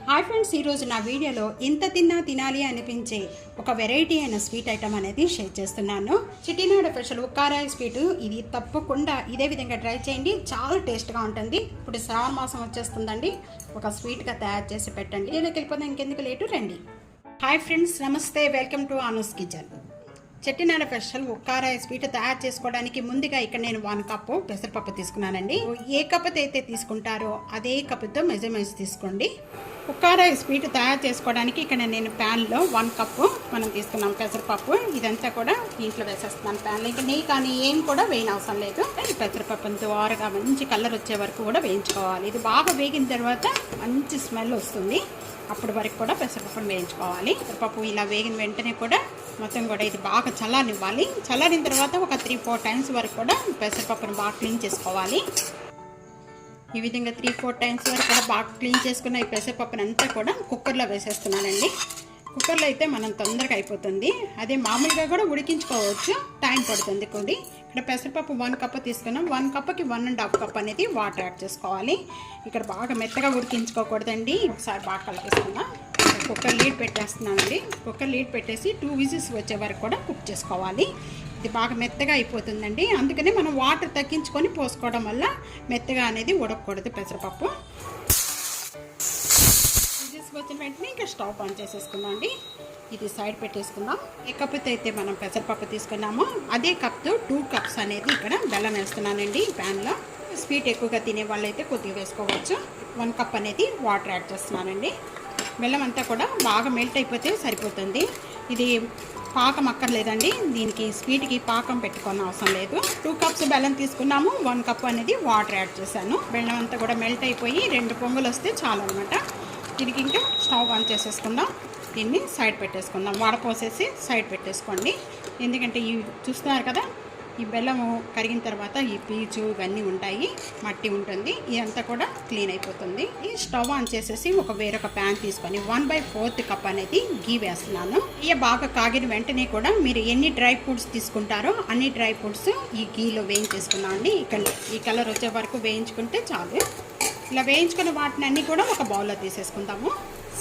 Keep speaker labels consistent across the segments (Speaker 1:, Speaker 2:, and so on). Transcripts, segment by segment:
Speaker 1: Hi friends, ఈరోజు నా వీడియోలో ఇంత తిన్నా తినాలి అనిపించే ఒక వెరైటీ అయిన స్వీట్ ఐటమ్ అనేది షేర్ చేస్తున్నాను. Chettinad special ukkarai sweet. ఇది తప్పకుండా ఇదే విధంగా ట్రై చేయండి, చాలా టేస్ట్గా ఉంటుంది. ఇప్పుడు శ్రావణ మాసం వచ్చేస్తుందండి, ఒక స్వీట్గా తయారు చేసి పెట్టండి. వీడియోకి వెళ్ళిపోతే ఇంకెందుకు లేటు, రండి. హాయ్ ఫ్రెండ్స్, నమస్తే, welcome to Anu's kitchen. Chettinad special ukkarai sweet తయారు చేసుకోవడానికి ముందుగా ఇక్కడ నేను 1 కప్పు పెసరపప్పు తీసుకున్నానండి. ఏ కప్పుతో అయితే తీసుకుంటారో అదే కప్పుతో మెజర్మెంట్స్ తీసుకోండి. ఉక్కారాయ్ స్వీట్ తయారు చేసుకోవడానికి ఇక్కడ నేను ప్యాన్లో 1 కప్పు మనం తీసుకున్నాం పెసరపప్పు. ఇదంతా కూడా దీంట్లో వేసేస్తున్నాను ప్యాన్లో. ఇంకా నెయ్యి కానీ ఏం కూడా వేయనవసరం లేదు. పెసరపప్పు దోరగా మంచి కలర్ వచ్చే వరకు కూడా వేయించుకోవాలి. ఇది బాగా వేగిన తర్వాత మంచి స్మెల్ వస్తుంది, అప్పటి వరకు కూడా పెసరపప్పును వేయించుకోవాలి. పెసరపప్పు ఇలా వేగిన వెంటనే కూడా మొత్తం కూడా ఇది బాగా చల్లారనివ్వాలి. చల్లారిన తర్వాత ఒక 3-4 టైమ్స్ వరకు కూడా పెసరపప్పును బాగా క్లీన్ చేసుకోవాలి. ఈ విధంగా 3-4 టైమ్స్ వరకు కూడా బాగా క్లీన్ చేసుకున్న ఈ పెసరపప్పును అంతా కూడా కుక్కర్లో వేసేస్తున్నానండి. కుక్కర్లో అయితే మనం తొందరగా అయిపోతుంది. అదే మామూలుగా కూడా ఉడికించుకోవచ్చు, టైం పడుతుంది కొద్ది. ఇక్కడ పెసరపప్పు 1 కప్పు తీసుకున్నాం. 1 కప్పుకి 1.5 కప్ అనేది వాటర్ యాడ్ చేసుకోవాలి. ఇక్కడ బాగా మెత్తగా ఉడికించుకోకూడదండి. ఒకసారి బాగా కలిపేసుకుందాం. కుక్కర్ లీడ్ పెట్టేస్తున్నానండి. కుక్కర్ లీడ్ పెట్టేసి 2 విజిల్స్ వచ్చే వరకు కూడా కుక్ చేసుకోవాలి. ఇది బాగా మెత్తగా అయిపోతుందండి, అందుకని మనం వాటర్ తగ్గించుకొని పోసుకోవడం వల్ల మెత్తగా అనేది ఉడకకూడదు పెసరపప్పు. విజిల్స్ వచ్చిన వెంటనే ఇంకా స్టవ్ ఆన్ చేసేసుకుందాం అండి. ఇది సైడ్ పెట్టేసుకుందాం. ఏ కప్పుతో అయితే మనం పెసరపప్పు తీసుకున్నామో అదే కప్తో 2 కప్స్ అనేది ఇక్కడ బెల్లం వేస్తున్నానండి ఈ ప్యాన్లో. స్వీట్ ఎక్కువగా తినే వాళ్ళైతే కొద్దిగా వేసుకోవచ్చు. 1 కప్ అనేది వాటర్ యాడ్ చేస్తున్నానండి. బెల్లం అంతా కూడా బాగా మెల్ట్ అయిపోతే సరిపోతుంది. ఇది పాకం అక్కర్లేదండి, దీనికి స్వీట్కి పాకం పెట్టుకోని అవసరం లేదు. 2 కప్స్ బెల్లం తీసుకున్నాము, 1 కప్ అనేది వాటర్ యాడ్ చేశాను. బెల్లం అంతా కూడా మెల్ట్ అయిపోయి 2 పొంగులు వస్తే చాలు అనమాట. దీనికి ఇంకా స్టవ్ ఆన్ చేసేసుకుందాం. దీన్ని సైడ్ పెట్టేసుకుందాం. వడపోసేసి సైడ్ పెట్టేసుకోండి. ఎందుకంటే ఇవి చూస్తున్నారు కదా, ఈ బెల్లము కరిగిన తర్వాత ఈ పీచు ఇవన్నీ ఉంటాయి, మట్టి ఉంటుంది, ఇదంతా కూడా క్లీన్ అయిపోతుంది. ఈ స్టవ్ ఆన్ చేసేసి వేరొక ప్యాన్ తీసుకొని 1/4 కప్ అనేది గీ వేస్తున్నాను. ఇవి బాగా కాగిన వెంటనే కూడా మీరు ఎన్ని డ్రై ఫ్రూట్స్ తీసుకుంటారో అన్ని డ్రై ఫ్రూట్స్ ఈ గీలో వేయించేసుకున్నాం అండి. ఇక్కడ ఈ కలర్ వచ్చే వరకు వేయించుకుంటే చాలు. ఇలా వేయించుకున్న వాటిని అన్నీ కూడా ఒక బౌల్లో తీసేసుకుందాము.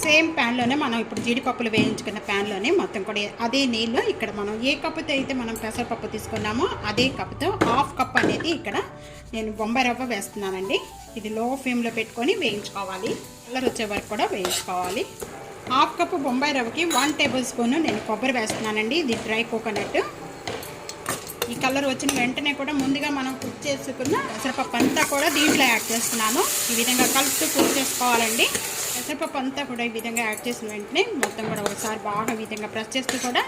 Speaker 1: సేమ్ ప్యాన్లోనే మనం ఇప్పుడు జీడిపప్పులు వేయించుకున్న ప్యాన్లోనే మొత్తం కూడా అదే నీళ్ళు ఇక్కడ మనం ఏ కప్పుతో అయితే మనం పెసరపప్పు తీసుకున్నామో అదే కప్పుతో 1/2 కప్ అనేది ఇక్కడ నేను బొంబాయి రవ్వ వేస్తున్నానండి. ఇది లో ఫ్లేమ్లో పెట్టుకొని వేయించుకోవాలి. కలర్ వచ్చే వరకు కూడా వేయించుకోవాలి. 1/2 కప్పు బొంబాయి రవ్వకి 1 టేబుల్ స్పూన్ నేను కొబ్బరి వేస్తున్నానండి. ఇది డ్రై కోకోనట్. ఈ కలర్ వచ్చిన వెంటనే కూడా ముందుగా మనం కుక్ చేసుకున్న పెసరపప్పు అంతా కూడా దీంట్లో యాడ్ చేస్తున్నాను. ఈ విధంగా కలుపుతూ కుక్ చేసుకోవాలండి. పెసరపప్పు అంతా కూడా ఈ విధంగా యాడ్ చేసిన వెంటనే మొత్తం కూడా ఒకసారి బాగా ఈ విధంగా ప్రెస్ చేస్తూ కూడా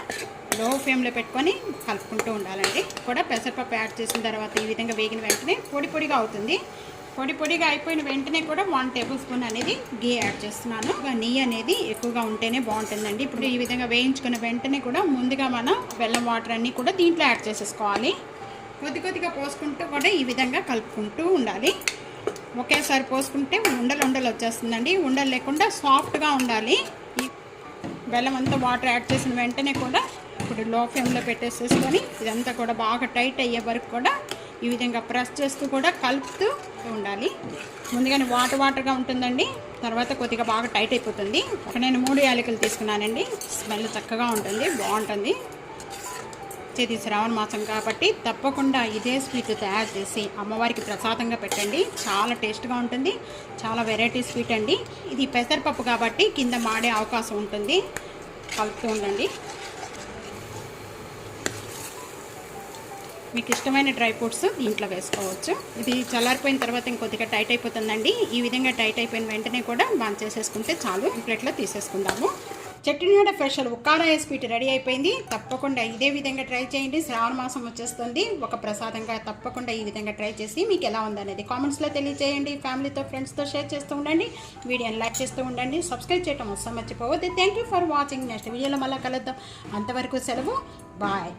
Speaker 1: లో ఫ్లేమ్లో పెట్టుకొని కలుపుకుంటూ ఉండాలండి. కూడా పెసరపప్పు యాడ్ చేసిన తర్వాత ఈ విధంగా వేగిన వెంటనే పొడి పొడిగా అవుతుంది. పొడి పొడిగా అయిపోయిన వెంటనే కూడా 1 టేబుల్ స్పూన్ అనేది గీ యాడ్ చేస్తున్నాను. నెయ్యి అనేది ఎక్కువగా ఉంటేనే బాగుంటుందండి. ఇప్పుడు ఈ విధంగా వేయించుకున్న వెంటనే కూడా ముందుగా మనం బెల్లం వాటర్ అన్నీ కూడా దీంట్లో యాడ్ చేసేసుకోవాలి. కొద్ది కొద్దిగా పోసుకుంటూ కూడా ఈ విధంగా కలుపుకుంటూ ఉండాలి. ఒకేసారి పోసుకుంటే ఉండలు వచ్చేస్తుందండి. ఉండలు లేకుండా సాఫ్ట్గా ఉండాలి. ఈ బెల్లం అంతా వాటర్ యాడ్ చేసిన వెంటనే కూడా ఇప్పుడు లో ఫ్లేమ్లో పెట్టేసేసుకొని ఇదంతా కూడా బాగా టైట్ అయ్యే వరకు కూడా ఈ విధంగా ప్రెస్ చేస్తూ కూడా కలుపుతూ ఉండాలి. ముందుగానే వాటర్గా ఉంటుందండి, తర్వాత కొద్దిగా బాగా టైట్ అయిపోతుంది. నేను 3 యాలకులు తీసుకున్నానండి. స్మెల్ చక్కగా ఉంటుంది, బాగుంటుంది. ఇది శ్రావణ మాసం కాబట్టి తప్పకుండా ఇదే స్వీట్ తయారు చేసి అమ్మవారికి ప్రసాదంగా పెట్టండి. చాలా టేస్ట్గా ఉంటుంది, చాలా వెరైటీ స్వీట్ అండి. ఇది పెసరపప్పు కాబట్టి కింద మాడే అవకాశం ఉంటుంది. కలుపుతూ ఉండండి. మీకు ఇష్టమైన డ్రై ఫ్రూట్స్ దీంట్లో వేసుకోవచ్చు. ఇది చల్లారిపోయిన తర్వాత ఇంకొద్దిగా టైట్ అయిపోతుందండి. ఈ విధంగా టైట్ అయిపోయిన వెంటనే కూడా బంద్ చేసేసుకుంటే చాలు. ప్లేట్లో తీసేసుకుందాము. Chettinad special ukkarai sweet ready అయిపోయింది. తప్పకుండా ఇదే విధంగా ట్రై చేయండి. శ్రావణ మాసం వచ్చేస్తుంది, ఒక ప్రసాదంగా తప్పకుండా ఈ విధంగా ట్రై చేసి మీకు ఎలా ఉందనేది కామెంట్స్లో తెలియజేయండి. ఫ్యామిలీతో ఫ్రెండ్స్తో షేర్ చేస్తూ ఉండండి. వీడియోని లైక్ చేస్తూ ఉండండి. సబ్స్క్రైబ్ చేయడం అస్సలు మర్చిపోవద్దు. Thank you for watching. Next వీడియోలో మళ్ళీ కలుద్దాం. అంతవరకు సెలవు. బాయ్.